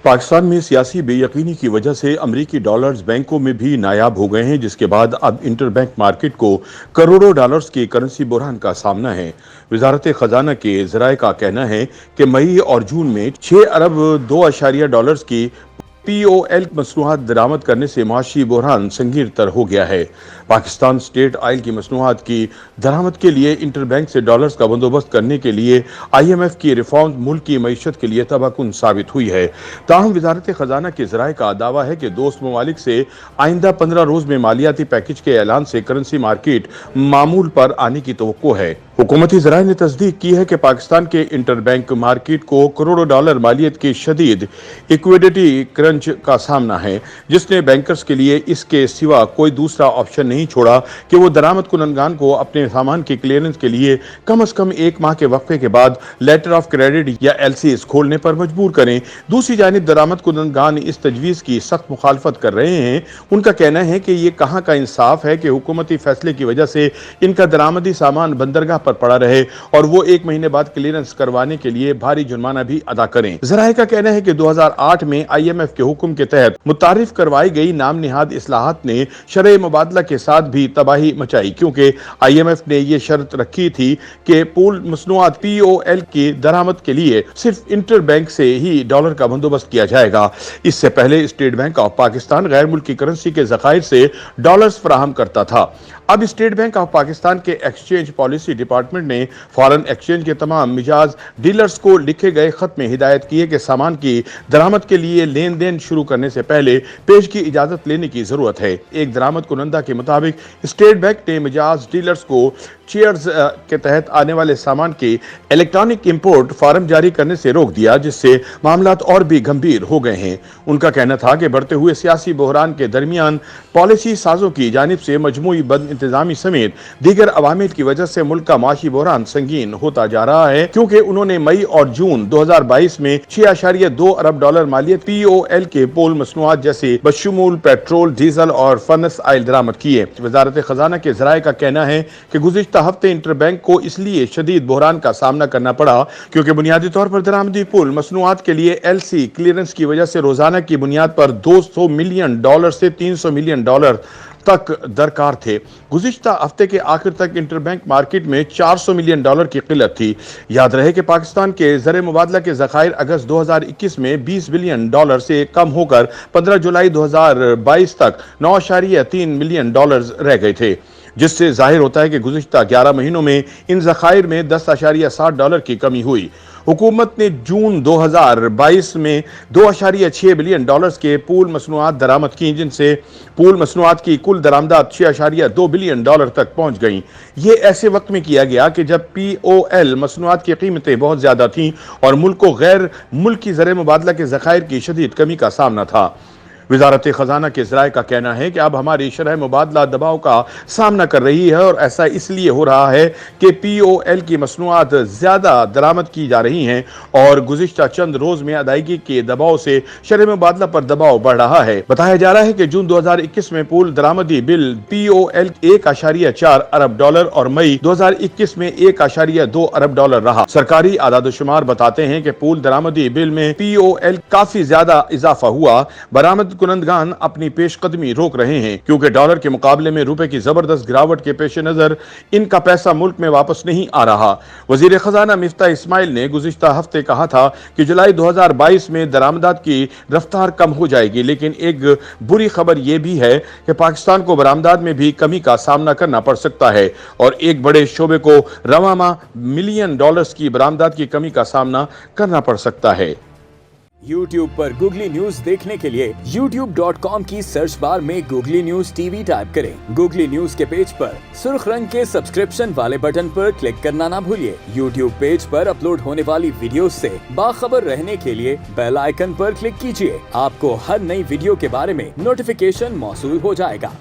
पाकिस्तान में सियासी बेयकीनी की वजह से अमरीकी डॉलर्स बैंकों में भी नायाब हो गए हैं, जिसके बाद अब इंटरबैंक मार्केट को करोड़ों डॉलर्स के करेंसी बुरहान का सामना है। वजारत खजाना के ज़राए का कहना है कि मई और जून में 6 अरब 2 डॉलर्स की POL मसनूआत दरामद करने से माशी बुरहान संगीन तर हो गया है। पाकिस्तान स्टेट ऑयल की मसनूआत की दरामद के लिए इंटरबैंक से डॉलर्स का बंदोबस्त करने के लिए IMF की रिफॉर्म मुल्क की मईशत के लिए तबाहकुन साबित हुई है। ताहम वजारत खजाना के ज़राए का दावा है कि दोस्त ममालिक से आइंदा 15 रोज में मालियाती पैकेज के ऐलान से करेंसी मार्केट मामूल पर आने की तवक्को है। हुकूमती ज़राए ने तस्दीक की है कि पाकिस्तान के इंटरबैंक मार्केट को करोड़ों डॉलर मालियत की शदीद लिक्विडिटी क्रंच का सामना है, जिसने बैंकर्स के लिए इसके सिवा कोई दूसरा ऑप्शन नहीं छोड़ा कि वो दरामद कुनंदगान को अपने सामान की क्लियरेंस के लिए कम अज कम 1 माह के वक्फे के बाद लेटर ऑफ क्रेडिट या LCs खोलने पर मजबूर करें। दूसरी जानिब दरामद कुनंदगान इस तजवीज़ की सख्त मुखालफत कर रहे हैं। उनका कहना है कि ये कहाँ का इंसाफ है कि हुकूमती फैसले की वजह से इनका दरामदी सामान बंदरगाह पर पड़ा रहे और वो 1 महीने बाद क्लियरेंस करवाने के लिए भारी जुर्माना भी अदा करें। ज़राए का कहना है कि 2008 में IMF के हुक्म के तहत मुतारिफ करवाई गई नाम निहाद इस्लाहात ने शरह मुबादला के साथ भी तबाही मचाई, क्योंकि IMF ने यह शर्त रखी थी कि पूल मसनूआत POL की दरामद के लिए सिर्फ इंटर बैंक से ही डॉलर का बंदोबस्त किया जाएगा। इससे पहले स्टेट बैंक ऑफ पाकिस्तान गैर मुल्की करेंसी के ज़खायर से डॉलर्स फराहम करता था। अब स्टेट बैंक ऑफ पाकिस्तान के एक्सचेंज पॉलिसी डिपार्टमेंट ने फॉरेन एक्सचेंज के तमाम मिजाज डीलर्स को लिखे गए खत में हिदायत की है कि सामान की दरामद के लिए लेन देन शुरू करने से पहले पेश की इजाजत लेने की जरूरत है। एक दरामद कुनंदा के मुताबिक स्टेट बैंक ने मिजाज डीलर्स को चेयर्स के तहत आने वाले सामान की इलेक्ट्रॉनिक इंपोर्ट फार्म जारी करने से रोक दिया, जिससे मामलात और भी गंभीर हो गए हैं। उनका कहना था कि बढ़ते हुए सियासी बहरान के दरमियान पॉलिसी साजों की जानिब से मजमूई बद इंतजामी समेत दीगर अवामिल की वजह से मुल्क का माशी बहरान संगीन होता जा रहा है, क्योंकि उन्होंने मई और जून 2022 में 6.2 अरब डॉलर मालियत POL के पोल मसनूआत जैसे बशमूल पेट्रोल, डीजल और फर्नेस ऑयल दरामद किए। वजारत खजाना के ज़राए का कहना है कि गुज़िश्ता हफ्ते इंटरबैंक को इसलिए शदीद बहरान का सामना करना पड़ा क्योंकि बुनियादी तौर पर दरामदी पुल मसनूआत के लिए LC क्लियरेंस की वजह से रोजाना की बुनियाद पर 200 मिलियन डॉलर से 300 मिलियन डॉलर तक दरकार थे। गुज़िश्ता हफ्ते के आखिर तक इंटरबैंक मार्केट में 400 मिलियन डॉलर की किल्लत थी। याद रहे कि पाकिस्तान के ज़र मुबादला के ज़खायर अगस्त 2021 में 20 बिलियन डॉलर से कम होकर 15 जुलाई 2022 तक 9.3 मिलियन डॉलर रह गए थे, जिससे जाहिर होता है कि गुज़िश्ता 11 महीनों में इन ज़खायर में 10.7 डॉलर की कमी हुई। हुकूमत ने जून 2022 में 2.6 बिलियन डॉलर्स के पूल मसनूआत दरामद की, जिनसे पूल मसनूआत की कुल दरामदात 6.2 बिलियन डॉलर तक पहुंच गईं। ये ऐसे वक्त में किया गया कि जब POL मसनूआत की कीमतें बहुत ज्यादा थीं और मुल्क को गैर मुल्की ज़र मुबादला के ज़खायर की शदीद कमी का सामना था। वजारत खजाना के ज़राए का कहना है कि अब हमारी शरह मुबादला दबाव का सामना कर रही है और ऐसा इसलिए हो रहा है कि POL की मसनूआत ज़्यादा दरामद की जा रही हैं और गुज़िश्ता चंद रोज़ में अदायगी के दबाव से शरह मुबादला पर दबाव बढ़ रहा है। बताया जा रहा है कि जून 2021 में पूल दरामदी बिल POL 1.4 अरब डॉलर और मई 2021 में 1.2 अरब डॉलर रहा। सरकारी आदादोशुमार बताते हैं कि पूल दरामदी बिल में POL काफी ज्यादा इजाफा हुआ। बरामद कुनंदगान अपनी पेशकदमी रोक रहे हैं क्योंकि डॉलर के मुकाबले में रुपए की जबरदस्त गिरावट के पेश नजर इनका पैसा मुल्क में वापस नहीं आ रहा। वजीर खजाना मिफ्ताह इस्माइल ने गुज़िश्ता हफ्ते कहा था कि जुलाई 2022 में दरामदात की रफ्तार कम हो जाएगी, लेकिन एक बुरी खबर यह भी है कि पाकिस्तान को बरामदात में भी कमी का सामना करना पड़ सकता है और एक बड़े शोबे को रवा माह मिलियन डॉलर्स की बरामदात की कमी का सामना करना पड़ सकता है। YouTube पर गूगली न्यूज देखने के लिए youtube.com की सर्च बार में गूगली न्यूज TV टाइप करें। गूगली न्यूज के पेज पर सुर्ख रंग के सब्सक्रिप्शन वाले बटन पर क्लिक करना ना भूलिए। YouTube पेज पर अपलोड होने वाली वीडियोस से बाखबर रहने के लिए बेल आइकन पर क्लिक कीजिए। आपको हर नई वीडियो के बारे में नोटिफिकेशन मौसूल हो जाएगा।